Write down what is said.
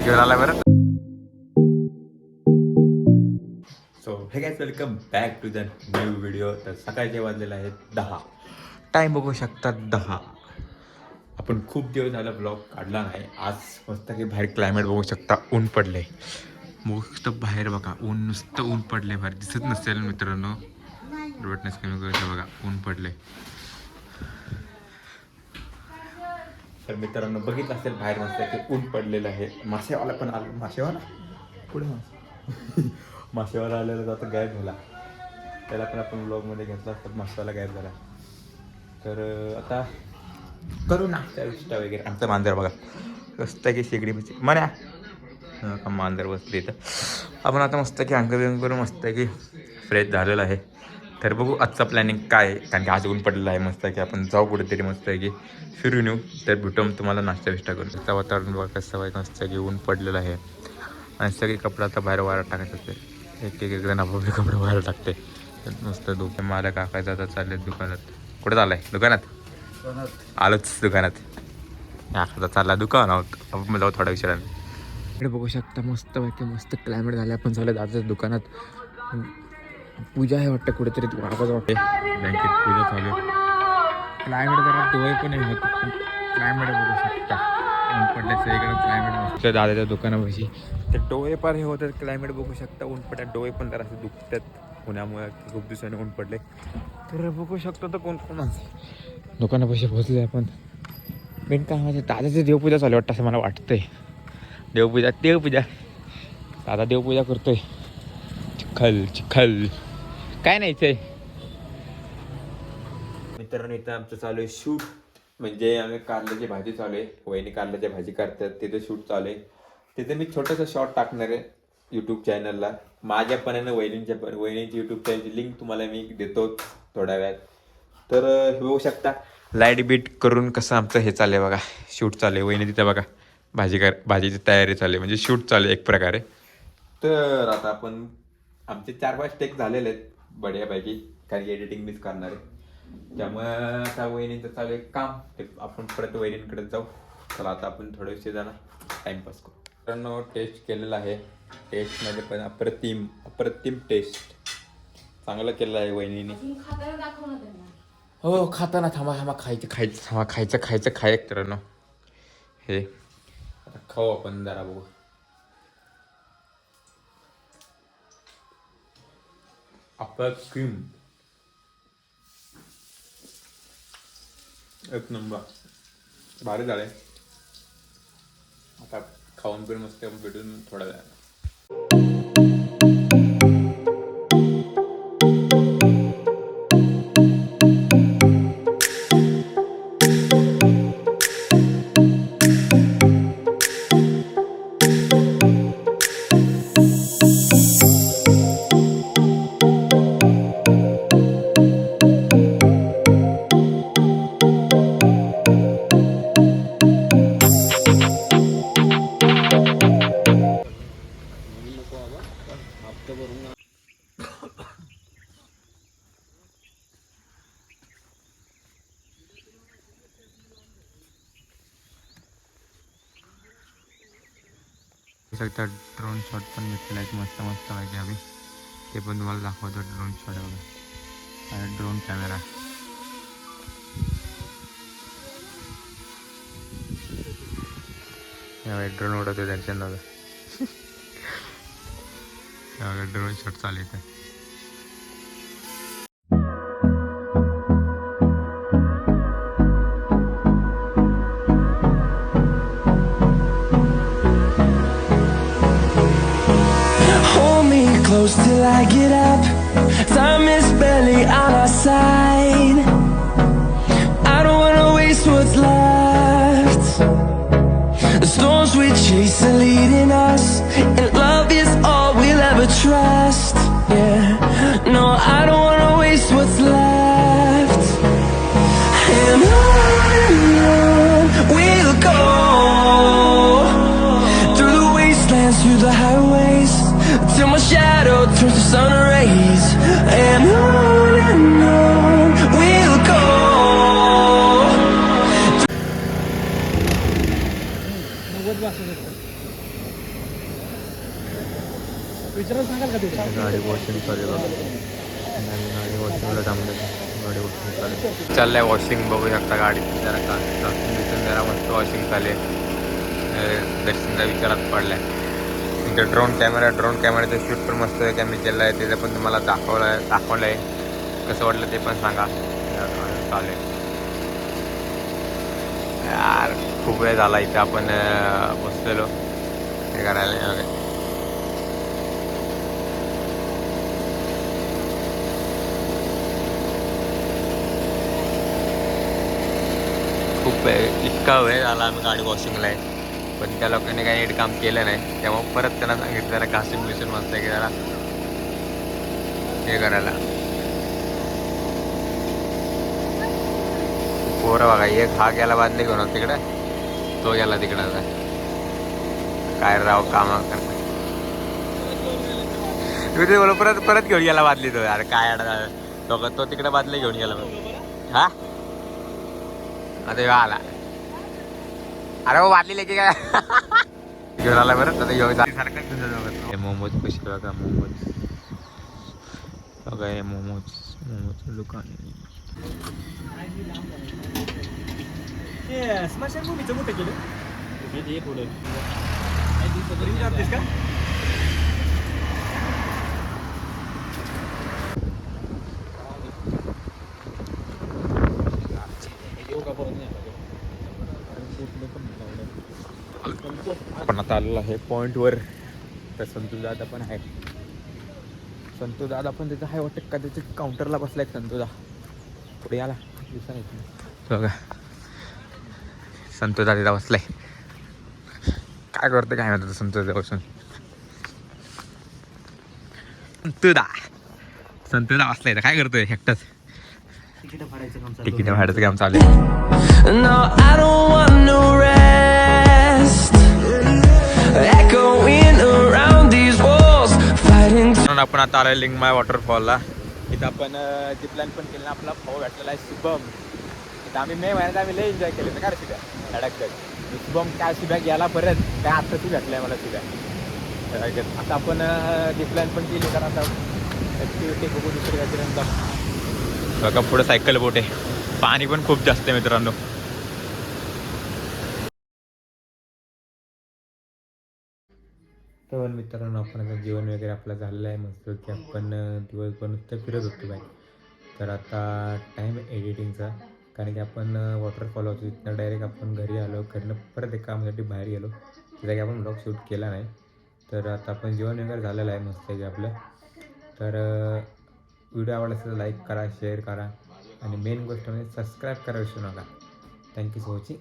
घेऊन आला बरं. So hey guys welcome back to the new video. तर सकाळचे वाजलेले आहेत 10. टाईम बघू शकता 10. आपण खूप दिवस झाला ब्लॉग काढला नाही. आज मस्त की बाहेर क्लायमेट बघू शकता. ऊन पडले मस्त बाहेर बघा. ऊन नुसतं ऊन पडले बाहेर. दिसत नसेल मित्रांनो. ब्राईटनेस कमी करायचं बघा. ऊन पडले. तर मित्रांनो बघितलं असेल बाहेर मस्त की ऊन पडलेलं आहे. मासेवाला पण आला. मासेवाला पुढे मासेवाला आलेला तर आता गायब झाला. त्याला पण आपण ब्लॉगमध्ये घेतला तर मासेवाला गायब झाला. तर आता करू ना त्या वगैरे. आमचं मांजर बघा मस्त की शेगडी बसली म्हणा. का मांजर बसली तर आपण आता मस्त की अंग बिंग करून मस्त की फ्रेश झालेलं आहे. तर बघू आजचं प्लॅनिंग काय आहे. कारण की आज ऊन पडलेलं आहे मस्त की आपण जाऊ कुठेतरी मस्त की फिरून येऊ. तर भेटून तुम्हाला नाश्ता बिष्टा करून. त्याचं वातावरण बघा कसं आहे. मस्त की ऊन पडलेलं आहे आणि सगळे कपडे आता बाहेर वारा टाकायचं असते. एक जण आपापले कपडे बाहेर टाकते. मस्त दुकान मला काकायचं आता चालले दुकानात. कुठं चाललंय दुकानात. आलोच दुकानात. आता चालला दुकान आहोत आपण. मला थोड्या विचाराने इकडे बघू शकता मस्त पैकी मस्त क्लायमेट झालं. आपण चाललं दादाच्या दुकानात. पूजा आहे वाटतं कुठेतरी. आवाज वाटते बँकेत पूजा चालू आहे. क्लायमेट जरा डोळे पण आहे होत पण क्लायमेट बघू शकता. ऊन पडल्याचं इकडं क्लायमेट मस्त. दादाच्या दुकानापाशी ते डोळे पण हे होतात. क्लायमेट बघू शकता. ऊन पडल्यात डोळे पण जरा असे दुखतात उन्हामुळे. खूप दिवसांनी ऊन पडले. तर बघू शकतो तर कोण कोण दुकानापाशी पोहोचले आपण. मेन काय माझ्या दादाची देवपूजा चालू वाटतं असं मला वाटतंय. देवपूजा दादा देवपूजा करतोय. चिखल काय नाही ते मित्रांनो. इथं आमचं चालू आहे शूट. म्हणजे आम्ही कारल्याची भाजी चालू आहे. वहिनी कारल्याची भाजी करतात तिथे शूट चालू आहे. तिथे मी छोटंसं शॉर्ट टाकणार आहे यूट्यूब चॅनलला. माझ्या पण वहिनीची यूट्यूब चॅनलची लिंक तुम्हाला मी देतो थोड्या वेळात. तर बघू शकता लाईट बीट करून कसं आमचं हे चालू आहे बघा. शूट चालू आहे. वहिनी तिथं बघा भाजीची तयारी चालू आहे. म्हणजे शूट चालू आहे एक प्रकारे. तर आता आपण आमचे 4-5 टेक झालेले आहेत बढियापैकी. कारण की एडिटिंग मीच करणार आहे. त्यामुळे आता वहिनीचं चालू आहे काम. ते आपण परत वहिनींकडे जाऊ. चला आता आपण थोडे विषय जाणार टाईमपास करू. मित्रांनो टेस्ट केलेला आहे. टेस्टमध्ये पण अप्रतिम टेस्ट चांगलं केलं आहे वहिनीने. हो खाताना थांबा खायचं मित्रांनो. हे आता खाऊ आपण जरा बघू. अप्रतिम एक नंबर भारी झाले. आता खाऊन पिऊन मस्त भेटून थोडा वेळा. शकता ड्रोन शॉट पण घेतलेला आहे मस्त पाहिजे आम्ही. ते पण तुम्हाला दाखवतो ड्रोन शॉट बघा. ड्रोन कॅमेरा ड्रोन उडवतो दर्शन दादा. ड्रोन शॉट चालू आहे. Till I get up, time is barely on our side. I don't wanna waste what's left. The storms we chase are leading us, and love is all we'll ever trust. Yeah, no, I don't wanna waste what's left. And on we'll go, through the wastelands, through the highways, till my shadow turns to sun rays. And on we'll go. गाडी washing चालू आहे. गाडी वॉशिंगला थांबले. गाडी washing चालू चाललंय washing बघू शकता गाडी जरा दिसून जरा मस्त वॉशिंग चालू आहे. दर्शनचा विचारात पडलाय. इथे ड्रोन कॅमेराचं शूट पण मस्त कॅमेरा केलं आहे. त्याचं पण तुम्हाला दाखवलं आहे. कसं वाटलं ते पण सांगा. चालेल यार खूप वेळ झाला इथं आपण बसलेलो हे करायला. खूप इतका वेळ झाला आम्ही गाडी वॉशिंगला आहे. पण त्या लोकांनी काही नीट काम केलं नाही. तेव्हा परत त्यांना सांगितलं जरा घासून बिसून मस्त की जरा हे करायला. पोरं बघा एक हा गेला बादली घेऊन तिकडं, तो गेला तिकडं. आता काय राव काम करता बोल परत घेऊन गेला बादली तो. यार काय तो तिकडे बादली घेऊन गेला. हा आता आला. अरे वो बादली लेके काय घेऊन आला बरं. आता घेऊन सारखं मोमोज कशी बघा. मोमोज बघा हे मोमोजचं दुकान. स्मशान भूमीचं मोठं केलं हे पुढे का? आपण आता आलेलो आहे पॉईंटवर. तर संतोष दादा पण आहे. संतोष दादा पण तिथं आहे वाटतं का त्याच्या काउंटरला बसलाय. संतोष दादा पुढे आला बघा. संतोष दादा बसलाय. काय करतो काय म्हणतो संतोष दादा बसून. संतोष दादा बसलाय काय करतोय एकटाच. तिकीट फाडायचं काम चालू आहे. No, I don't want no rest. Echoing around these walls, fighting. आपण आता आलोय लिंगमाय वॉटरफॉलला. इथं आपण जिपलाईन पण केलं. आपला भाऊ भेटलेला आहे शुभम. इथं आम्ही मे महिन्यात आम्ही लय एन्जॉय केले काय शिब्या धडकत. शुभम काय शिब्या गेला परत काय आता तू भेटलाय मला शिब्या. आता आपण जिपलाईन पण केली. तर आता ॲक्टिव्हिटी बघू दुसरी काहीतरी. बघा पुढे सायकल बोट आहे. पाणी पण खूप जास्त आहे मित्रांनो. तर मित्रांनो आपण आता जेवण वगैरे आपलं झालेलं आहे मस्त की आपण दिवसभर नुसतं फिरत होतो बाईक. तर आता टाईम एडिटिंगचा. कारण की आपण वॉटरफॉल होतो तिथनं डायरेक्ट आपण घरी आलो. घरनं परत एक कामासाठी बाहेर गेलो. तिथे की आपण ब्लॉग शूट केला नाही. तर आता आपण जेवण वगैरे झालेलं आहे मस्त की आपलं. तर व्हिडिओ आवडला असेल तर लाईक करा, शेअर करा आणि मेन गोष्ट म्हणजे सबस्क्राईब करा विसरू नका. Thank you for watching.